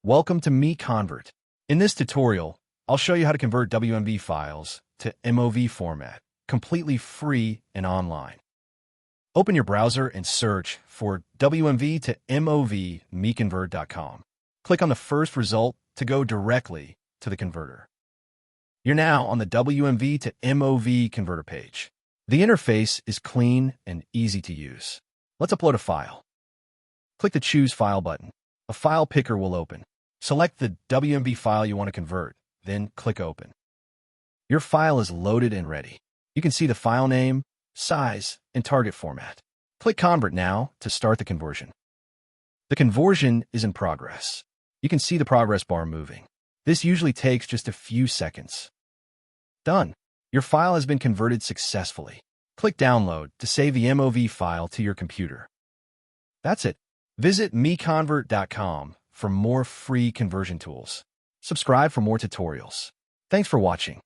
Welcome to MiConvert. In this tutorial, I'll show you how to convert WMV files to MOV format, completely free and online. Open your browser and search for WMV to MOV MiConvert.com. Click on the first result to go directly to the converter. You're now on the WMV to MOV converter page. The interface is clean and easy to use. Let's upload a file. Click the Choose File button. A file picker will open. Select the WMV file you want to convert, then click Open. Your file is loaded and ready. You can see the file name, size, and target format. Click Convert now to start the conversion. The conversion is in progress. You can see the progress bar moving. This usually takes just a few seconds. Done. Your file has been converted successfully. Click Download to save the MOV file to your computer. That's it. Visit MiConvert.com for more free conversion tools. Subscribe for more tutorials. Thanks for watching.